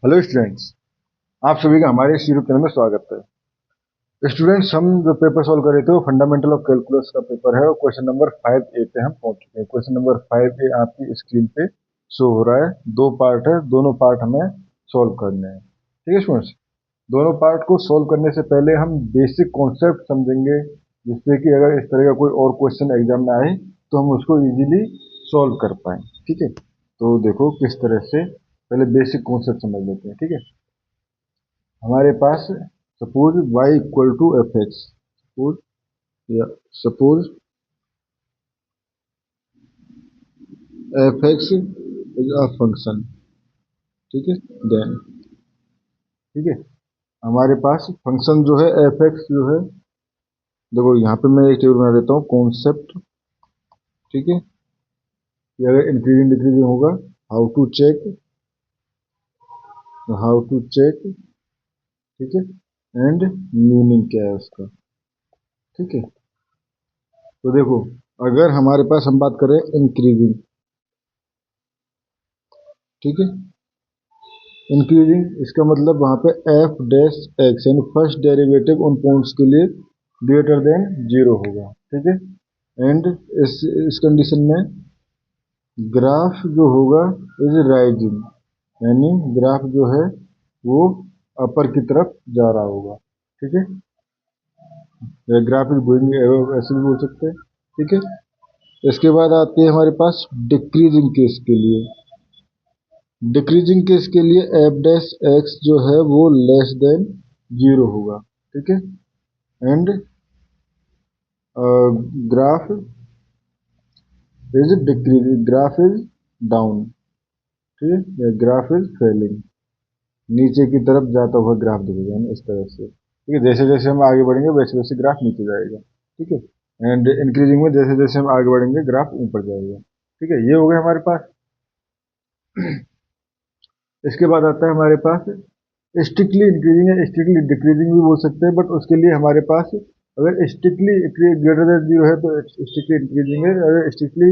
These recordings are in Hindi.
हेलो स्टूडेंट्स, आप सभी का हमारे इस यूट्यूब चैनल में स्वागत है। स्टूडेंट्स, हम जो पेपर सॉल्व कर रहे थे वो फंडामेंटल ऑफ कैलकुलस का पेपर है और क्वेश्चन नंबर 5A पे हम पहुंच चुके हैं। क्वेश्चन नंबर 5A आपकी स्क्रीन पे शो हो रहा है। दो पार्ट है, दोनों पार्ट हमें सॉल्व करने हैं। ठीक है स्टूडेंट्स, दोनों पार्ट को सॉल्व करने से पहले हम बेसिक कॉन्सेप्ट समझेंगे, जिससे कि अगर इस तरह का कोई और क्वेश्चन एग्जाम में आए तो हम उसको इजीली सॉल्व कर पाए। ठीक है, तो देखो किस तरह से, पहले बेसिक कॉन्सेप्ट समझ लेते हैं। ठीक है, हमारे पास suppose y equal to F X, suppose या suppose F X is a function. ठीक है, देन ठीक है, हमारे पास फंक्शन जो है एफ एक्स जो है, देखो यहाँ पे मैं एक टेबल बना देता हूँ कॉन्सेप्ट। ठीक है, ये अगर इंक्रीजिंग डिक्रीजिंग होगा, how to check, how to check. ठीक है, एंड मीनिंग क्या है उसका। ठीक है, तो देखो अगर हमारे पास हम बात करें इंक्रीजिंग, ठीक है, इंक्रीजिंग इसका मतलब वहां पे एफ डैश एक्स यानी फर्स्ट डेरिवेटिव उन पॉइंट्स के लिए ग्रेटर देन जीरो होगा। ठीक है, एंड इस कंडीशन में ग्राफ जो होगा इज राइजिंग, यानी ग्राफ जो है वो अपर की तरफ जा रहा होगा। ठीक है, या ग्राफ इज गोइंग, ऐसे भी बोल सकते हैं। ठीक है, इसके बाद आते हैं हमारे पास डिक्रीजिंग केस के लिए। डिक्रीजिंग केस के लिए एफ डैश एक्स जो है वो लेस देन जीरो होगा। ठीक है, and graph is decreasing, graph is down. ठीक है, या ग्राफ इज फेलिंग, नीचे की तरफ जाता हुआ ग्राफ दिखेगा, यानी इस तरह से। ठीक है, जैसे जैसे हम आगे बढ़ेंगे वैसे वैसे ग्राफ नीचे जाएगा। ठीक है, एंड इंक्रीजिंग में जैसे जैसे हम आगे बढ़ेंगे ग्राफ ऊपर जाएगा। ठीक है, ये हो गया हमारे पास। इसके बाद आता है हमारे पास स्ट्रिक्टली इंक्रीजिंग या स्ट्रिक्टली डिक्रीजिंग भी बोल सकते हैं, बट उसके लिए हमारे पास अगर स्ट्रिक्टली ग्रेटर देन जीरो है तो स्ट्रिक्टली इंक्रीजिंग है, अगर स्ट्रिक्टली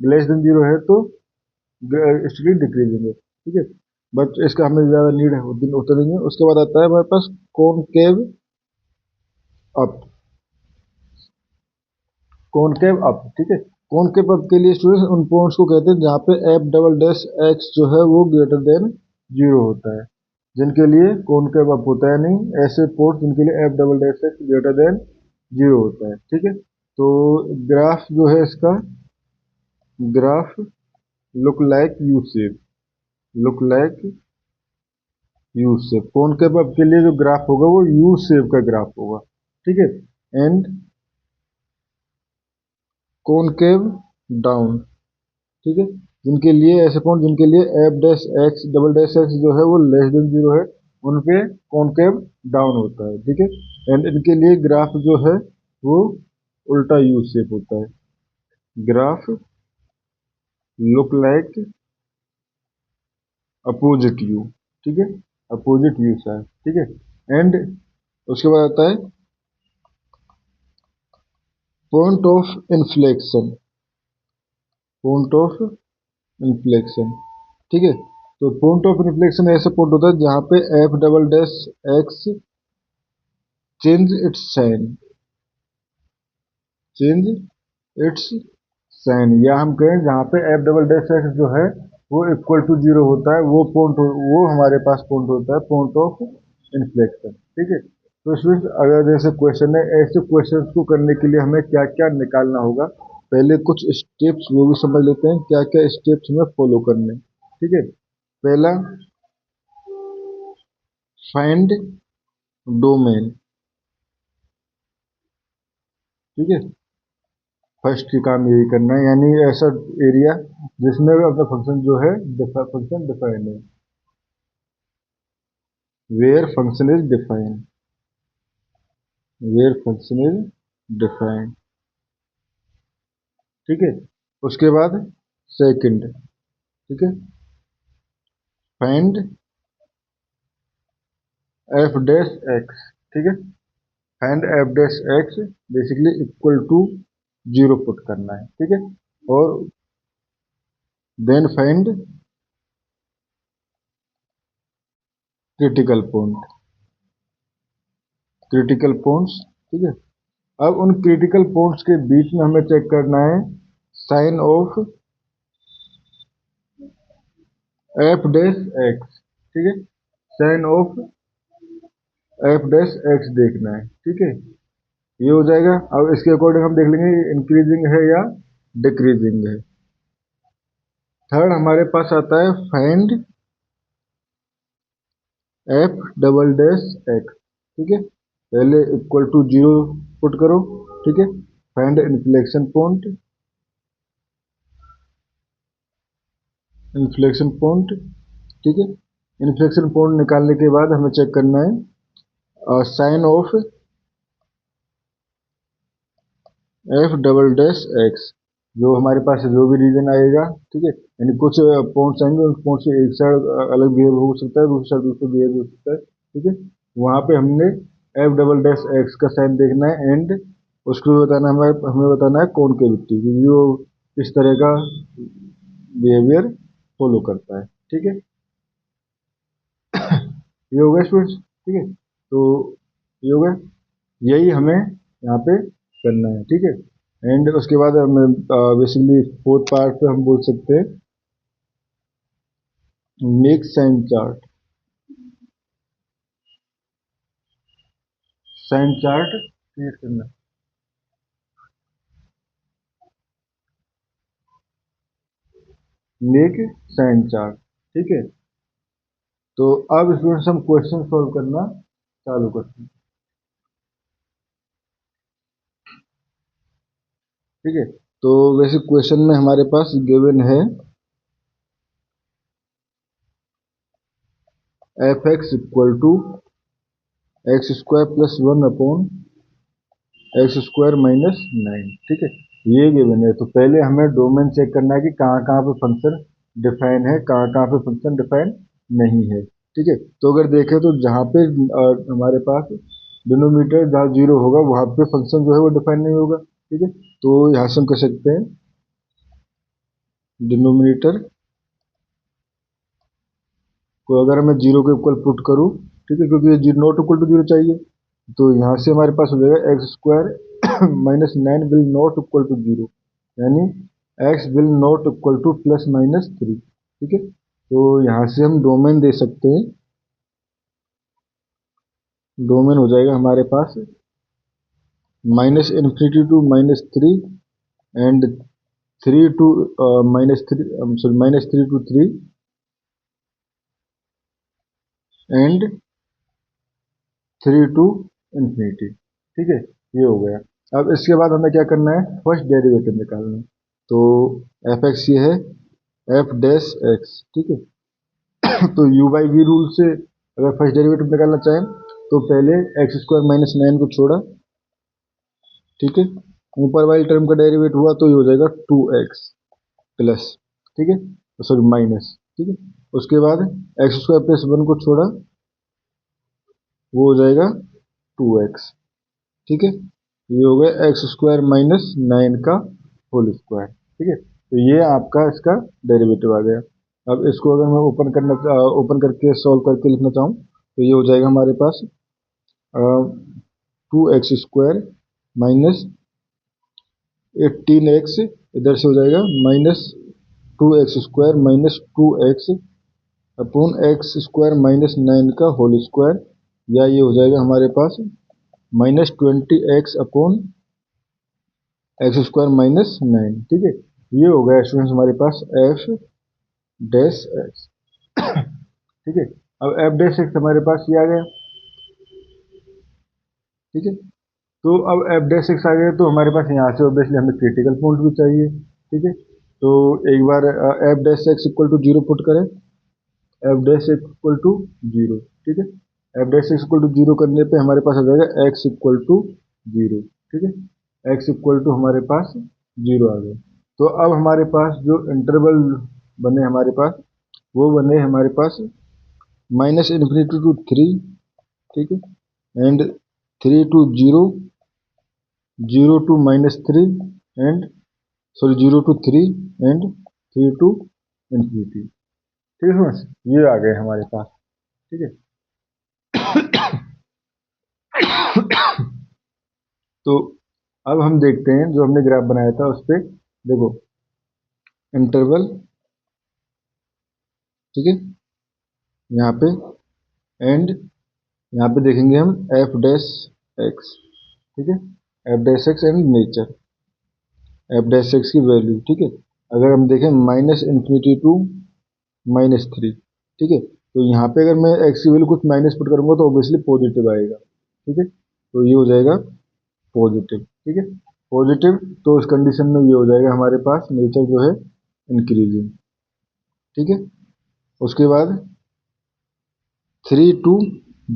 लेस देन जीरो है तो स्ट्रिक्टली डिक्रीजिंग है। ठीक है, बट इसका हमें ज़्यादा नीड है उतना नहीं है। उसके बाद आता है हमारे पास कॉनकेव अप, कॉनकेव अप। ठीक है, कॉनकेव अप के लिए स्टूडेंट्स उन पॉइंट्स को कहते हैं जहाँ पे एफ डबल डैश एक्स जो है वो ग्रेटर देन जीरो होता है, जिनके लिए कॉनकेव अप होता है। नहीं, ऐसे पॉइंट्स जिनके लिए F double dash x greater than zero होता है। ठीक है, तो ग्राफ जो है इसका, graph look like U shape, look like U shape. Concave up के लिए जो ग्राफ होगा वो यू शेप का ग्राफ होगा। ठीक है, एंड कॉनकेव डाउन। ठीक है, जिनके लिए ऐसे पॉइंट जिनके लिए F dash x double dash x जो है वो लेस देन जीरो है, उन पे कॉनकेव डाउन होता है। ठीक है, एंड इनके लिए ग्राफ जो है वो उल्टा यू शेप होता है। Graph look like opposite you. ठीक है, अपोजिट यू साइड। ठीक है, एंड उसके बाद आता है point of inflection, point of inflection. ठीक है, तो पॉइंट ऑफ इन्फ्लेक्शन ऐसा पॉइंट होता है जहां पे f double dash x change its sign, change its sign, या हम कहें जहाँ पे एफ डबल डैश एक्स जो है वो इक्वल टू जीरो होता है, वो पॉइंट, वो हमारे पास पॉइंट होता है पॉइंट ऑफ इन्फ्लेक्शन। ठीक है, तो स्टूडेंट्स अगर जैसे क्वेश्चन है, ऐसे क्वेश्चन को करने के लिए हमें क्या क्या निकालना होगा, पहले कुछ स्टेप्स वो भी समझ लेते हैं, क्या क्या स्टेप्स हमें फॉलो करने। ठीक है, पहला फाइंड डोमेन। ठीक है, फर्स्ट काम यही करना है, यानी ऐसा एरिया जिसमें अपना फंक्शन जो है फंक्शन डिफाइन है, where function is define, where function is define. ठीक है, उसके बाद सेकंड, ठीक है, फाइंड एफ डैश एक्स। ठीक है, find f dash x basically equal to zero put करना है। ठीक है, और then find critical point, critical points, ठीक है। अब उन क्रिटिकल पॉइंट्स के बीच में हमें चेक करना है sign of f dash x, ठीक है, sign of f dash x देखना है, ठीक है, ये हो जाएगा। अब इसके अकॉर्डिंग हम देख लेंगे इंक्रीजिंग है या डिक्रीजिंग है। थर्ड हमारे पास आता है find F double dash x, ठीक है, पहले इक्वल टू 0 पुट करो, ठीक है, find inflection point, inflection point, ठीक है। इन्फ्लेक्शन पॉइंट निकालने के बाद हमें चेक करना है sign of f double dash x, जो हमारे पास जो भी रीजन आएगा, ठीक है, यानी कुछ पॉइंट्स आएंगे, उन पॉइंट से एक साइड अलग बिहेव हो सकता है, दूसरी साइड दूसरे बिहेव हो सकता है, ठीक है। वहां पे हमने एफ डबल डैश एक्स का साइन देखना है एंड उसको बताना हमें बताना है कॉनकेविटी, जो इस तरह का बिहेवियर फॉलो करता है, ठीक है। ये हो गया स्टूडेंट्स, ठीक है, तो ये हो गया, यही हमें यहाँ पे करना है, ठीक है। एंड उसके बाद हम बेसिकली फोर्थ पार्ट पे हम बोल सकते हैं make sign chart, sign chart create करना, मेक साइन चार्ट, ठीक है। तो अब स्टूडेंट्स हम क्वेश्चन सॉल्व करना चालू करते हैं, ठीक है। तो वैसे क्वेश्चन में हमारे पास गिवन है f x equal to x square plus 1 upon x square minus 9, ठीक है, ये गिवन है। तो पहले हमें डोमेन चेक करना है कि कहाँ कहाँ पे फंक्शन डिफाइन है, कहाँ कहाँ पे फंक्शन डिफाइन नहीं है, ठीक है। तो अगर देखें तो जहाँ पे हमारे पास डिनोमीटर जहाँ 0 होगा वहाँ पे फंक्शन जो है वो डिफाइन नहीं होगा, ठीक है। तो यहाँ से हम कह सकते हैं डिनोमिनेटर को अगर मैं 0 के इक्वल पुट करूँ, ठीक है, क्योंकि ये नॉट इक्वल टू 0 चाहिए, तो यहाँ से हमारे पास हो जाएगा x square minus 9 will not equal to 0, यानी x will not equal to plus minus 3, ठीक है। तो यहाँ से हम डोमेन दे सकते हैं, डोमेन हो जाएगा हमारे पास minus infinity to minus 3 and 3 to minus 3, sorry minus 3 to 3 and 3 to infinity, ठीक है, ये हो गया। अब इसके बाद हमें क्या करना है, फर्स्ट डेरिवेटिव निकालना है। तो एफ एक्स ये है एफ डैश एक्स, ठीक है। तो यू बाई वी रूल से अगर फर्स्ट डेरिवेटिव निकालना चाहें तो पहले एक्स स्क्वायर माइनस 9 को छोड़ा, ठीक है, ऊपर वाली टर्म का डेरिवेट हुआ तो ये हो जाएगा 2x प्लस, ठीक है, सॉरी माइनस, ठीक है। उसके बाद एक्स स्क्वायर प्लस 1 को छोड़ा, वो हो जाएगा 2x, ठीक है। ये हो गया एक्स स्क्वायर माइनस 9 का होल स्क्वायर, ठीक है। तो ये आपका इसका डेरिवेटिव आ गया। अब इसको अगर मैं ओपन करके सॉल्व करके लिखना चाहूँ तो ये हो जाएगा हमारे पास 2x स्क्वायर माइनस 18x, इधर से हो जाएगा minus 2x square minus 2x upon x square minus 9 का होल स्क्वायर, या ये हो जाएगा हमारे पास minus 20x upon x square minus 9, ठीक है। ये हो गया स्टूडेंट्स हमारे पास एफ डैश एक्स, ठीक है। अब एफ डैश एक्स हमारे पास ये आ गया, ठीक है। तो अब एफ डैश एक्स आ गया तो हमारे पास यहाँ से ऑब्वियसली हमें क्रिटिकल पॉइंट भी चाहिए, ठीक है। तो एक बार f dash x equal to 0 put करें, f dash x equal to 0, ठीक है, f dash x equal to 0 करने पे हमारे पास आ जाएगा एक्स इक्वल टू 0, ठीक है, एक्स इक्वल टू हमारे पास 0 आ गया। तो अब हमारे पास जो इंटरवल बने हमारे पास, वो बने हमारे पास माइनस इन्फिनिटी टू 3, ठीक है, and 3 to 0, 0 to minus 3 and sorry 0 to 3 and 3 to infinity, ठीक है फ्रेंड्स, ये आ गए हमारे पास, ठीक है। तो अब हम देखते हैं जो हमने ग्राफ बनाया था उस पर देखो इंटरवल, ठीक है, यहाँ पे एंड यहाँ पे देखेंगे हम एफ डैश एक्स, ठीक है, f dash x and nature F dash x की वैल्यू, ठीक है। अगर हम देखें माइनस इन्फिनिटी टू -3, ठीक है, तो यहाँ पे अगर मैं एक्स की वैल्यू कुछ माइनस पुट करूंगा तो ऑब्वियसली पॉजिटिव आएगा, ठीक है, तो ये हो जाएगा पॉजिटिव, ठीक है, पॉजिटिव। तो इस कंडीशन में ये हो जाएगा हमारे पास नेचर जो है इंक्रीजिंग, ठीक है। उसके बाद 3 to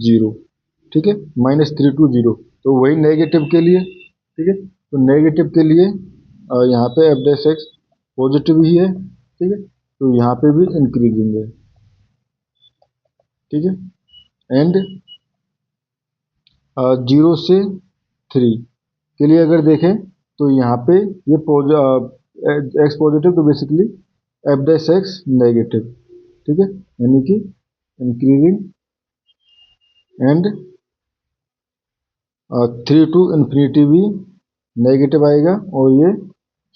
0, ठीक है, -3 to 0, तो वही नेगेटिव के लिए, ठीक है, तो नेगेटिव के लिए यहाँ पे एफ डैश एक्स पॉजिटिव ही है, ठीक है, तो यहाँ पे भी इंक्रीजिंग है, ठीक है। एंड 0 से 3 के लिए अगर देखें तो यहाँ पे ये एक्स पॉजिटिव, तो basically F dash x negative, ठीक है, यानी कि इंक्रीजिंग एंड 3 टू इन्फिनिटी भी नेगेटिव आएगा, और ये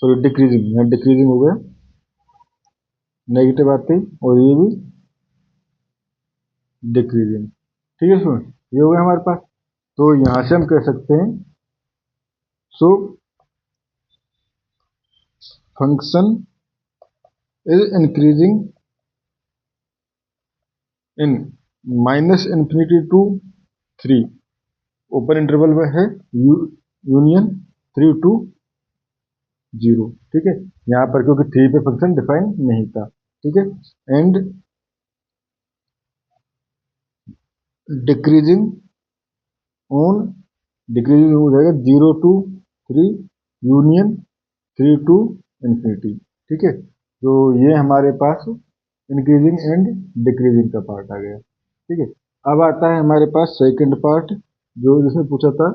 सॉरी डिक्रीजिंग, यहाँ डिक्रीजिंग हो गया नेगेटिव आते ही, और ये भी डिक्रीजिंग, ठीक है स्टूडेंट, ये हो गया हमारे पास। तो यहाँ से हम कह सकते हैं so function is increasing in -infinity to 3, open interval में है, यूनियन 3 टू 0, ठीक है, यहाँ पर क्योंकि 3 पे फंक्शन डिफाइन नहीं था, ठीक है, एंड डिक्रीजिंग ऑन, डिक्रीजिंग हो जाएगा 0 to 3 यूनियन 3 to इन्फिनिटी, ठीक है, तो ये हमारे पास इंक्रीजिंग एंड डिक्रीजिंग का पार्ट आ गया, ठीक है। अब आता है हमारे पास सेकंड पार्ट, जो जिसमें पूछा था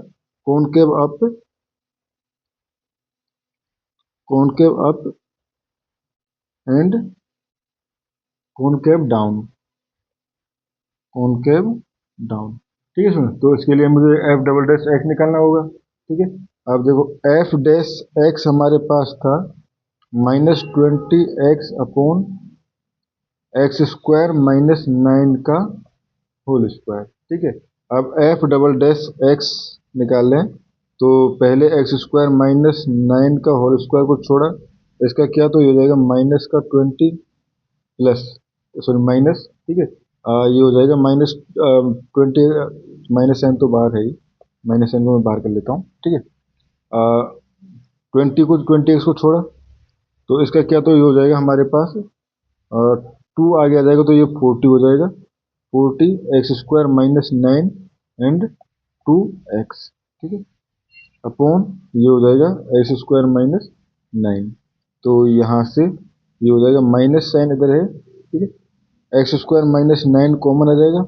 concave up, concave up and concave down, concave down, ठीक है सुनो, तो इसके लिए मुझे एफ डबल डैश एक्स निकालना होगा, ठीक है। अब देखो एफ डैश एक्स हमारे पास था -20x अपॉन एक्स स्क्वायर -9 का होल स्क्वायर, ठीक है। अब एफ डबल डैश एक्स निकाल लें तो पहले एक्स स्क्वायर -9 का होल स्क्वायर को छोड़ा, इसका क्या, तो ये हो जाएगा माइनस का 20 प्लस, सॉरी माइनस, ठीक है, ये हो जाएगा -20, माइनस साइन तो बाहर है ही, माइनस साइन को मैं बाहर कर लेता हूँ, ठीक है। 20 को छोड़ा तो इसका क्या, तो ये हो जाएगा हमारे पास 2 आगे आ जाएगा, तो ये 40 हो जाएगा, 40 एक्स स्क्वायर -9 एंड 2x, ठीक है, अपॉन ये हो जाएगा एक्स स्क्वायर -9, तो यहाँ से ये हो जाएगा माइनस साइन इधर है, ठीक है, एक्स स्क्वायर -9 कॉमन आ जाएगा,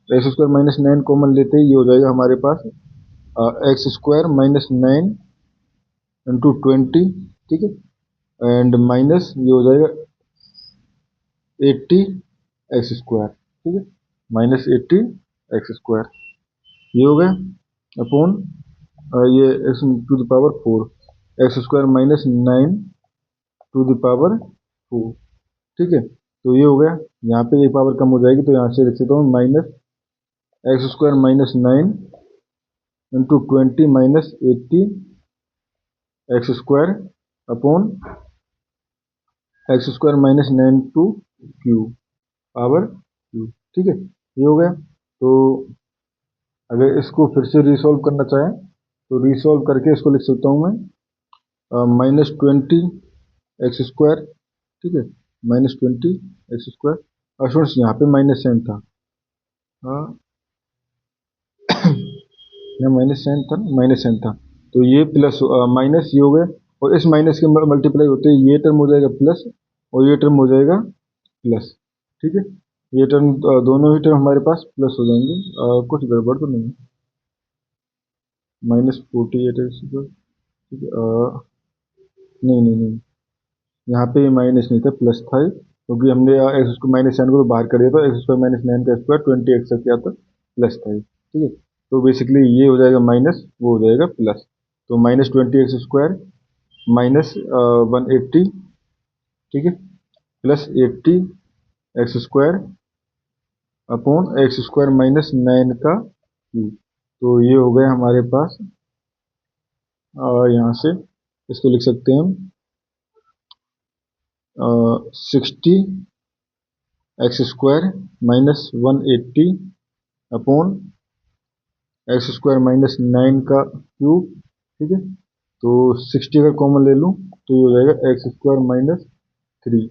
एक्स स्क्वायर -9 कॉमन लेते ही ये हो जाएगा हमारे पास एक्स स्क्वायर -9 इंटू 20, ठीक है, एंड माइनस ये हो जाएगा 80 एक्स स्क्वायर, ठीक है, -80 एक्स स्क्वायर, ये हो गया अपॉन ये x to the power 4, x square -9 to the power 4, ठीक है, तो ये हो गया, यहाँ पे एक पावर कम हो जाएगी, तो यहाँ से लिख सकता हूँ minus x square -9 into 20 -80 x square upon x square -9 to cube power cube, ठीक है, ये हो गया। तो अगर इसको फिर से रिसॉल्व करना चाहें तो रिसॉल्व करके इसको लिख सकता हूँ मैं -20 एक्स स्क्वायर, ठीक है, -20 एक्स स्क्वायर, और स्टूडेंट्स यहाँ पे माइनस साइन था, हाँ यहाँ माइनस साइन था, तो ये प्लस माइनस ये हो गया, और इस माइनस के मल्टीप्लाई होते ही ये टर्म हो जाएगा प्लस, और ये टर्म हो जाएगा प्लस, ठीक है, ये टर्म दोनों ही टर्म हमारे पास प्लस हो जाएंगे, कुछ गड़बड़ तो नहीं है, -48 एक्स स्क्वायर, ठीक है, नहीं नहीं नहीं, यहाँ पे माइनस नहीं था, प्लस था ही, क्योंकि हमने एक्स को माइनस साइन को तो बाहर कर दिया, तो एक्स स्क्वायर -9 का स्क्वायर 20x क्या था, प्लस था ही, ठीक है। तो बेसिकली ये हो जाएगा माइनस, वो हो जाएगा प्लस। तो -20x² -180, ठीक है, प्लस 80x² अपॉन x² -9 का क्यूब। तो ये हो गया हमारे पास, यहाँ से इसको लिख सकते हैं हम 60x² -180 अपॉन x² -9 का क्यूब, ठीक है। तो 60 अगर कॉमन ले लूँ तो ये हो जाएगा x² -3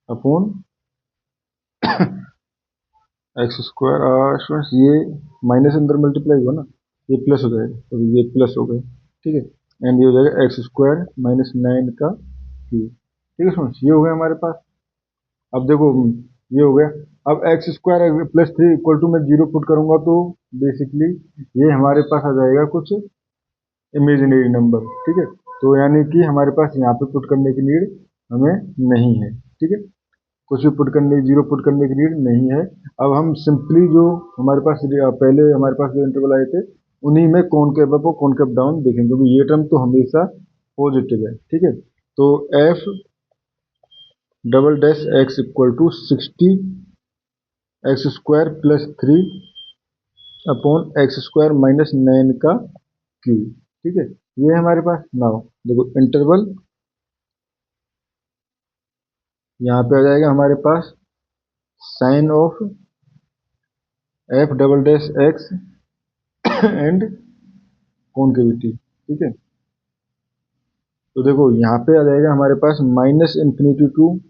अपॉन x²। ये माइनस अंदर मल्टीप्लाई हुआ ना, ये प्लस हो जाएगा, तो ये प्लस हो गया, ठीक है। एंड ये हो जाएगा x² -9 का क्यूब, ठीक है स्टूडेंट्स। ये हो गया हमारे पास। अब देखो ये हो गया। अब x² +3 इक्वल टू मैं 0 पुट करूंगा तो बेसिकली ये हमारे पास आ जाएगा कुछ इमेजिनरी नंबर, ठीक है। तो यानी कि हमारे पास यहाँ पे पुट करने की नीड हमें नहीं है, ठीक है। कुछ भी पुट करने, 0 पुट करने की नीड नहीं है। अब हम सिंपली जो हमारे पास पहले हमारे पास जो इंटरवल आए थे उन्हीं में कॉनकेव अप और कॉनकेव डाउन देखेंगे, क्योंकि ये टर्म तो हमेशा पॉजिटिव है, ठीक है। तो f"x equal to 60x² +3 upon x² -9 का क्यूब, ठीक है। ये है हमारे पास। नाउ देखो इंटरवल यहाँ पे आ जाएगा हमारे पास sign of f"x and concavity, ठीक है। तो देखो यहाँ पे आ जाएगा हमारे पास -∞ टू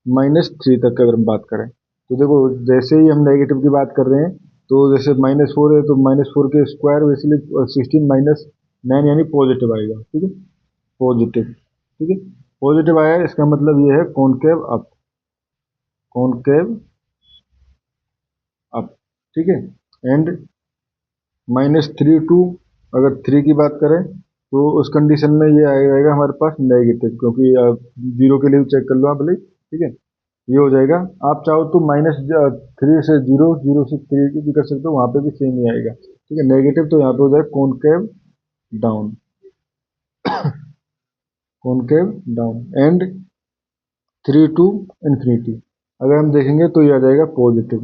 -3 तक अगर हम बात करें तो देखो जैसे ही हम नेगेटिव की बात कर रहे हैं तो जैसे -4 है तो -4 के स्क्वायर बेसिकली 16 -9 यानी पॉजिटिव आएगा, ठीक है, पॉजिटिव, ठीक है। पॉजिटिव आया इसका मतलब ये है कॉनकेव अप, कॉनकेव अप, ठीक है। एंड -3 टू अगर 3 की बात करें तो उस कंडीशन में ये आएगा हमारे पास नेगेटिव, क्योंकि 0 के लिए चेक कर लो आप भले, ठीक है। ये हो जाएगा। आप चाहो तो -3 से 0, 0 से 3 भी कर सकते हो, वहाँ पे भी सेम ही आएगा, ठीक है। नेगेटिव तो यहाँ पे हो जाएगा concave down, concave down. And 3 to infinity अगर हम देखेंगे तो ये आ जाएगा पॉजिटिव,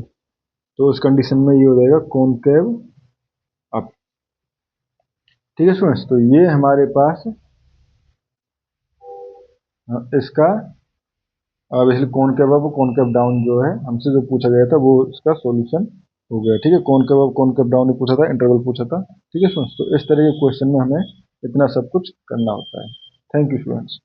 तो उस कंडीशन में ये हो जाएगा कॉनकेव अप, ठीक है स्टूडेंट्स। तो ये हमारे पास इसका basically concave up concave down जो है हमसे जो पूछा गया था वो इसका सॉल्यूशन हो गया, ठीक है। कॉनकेव अप कॉनकेव डाउन ही पूछा था, इंटरवल पूछा था, ठीक है स्टूडेंट्स। तो इस तरह के क्वेश्चन में हमें इतना सब कुछ करना होता है। Thank you students.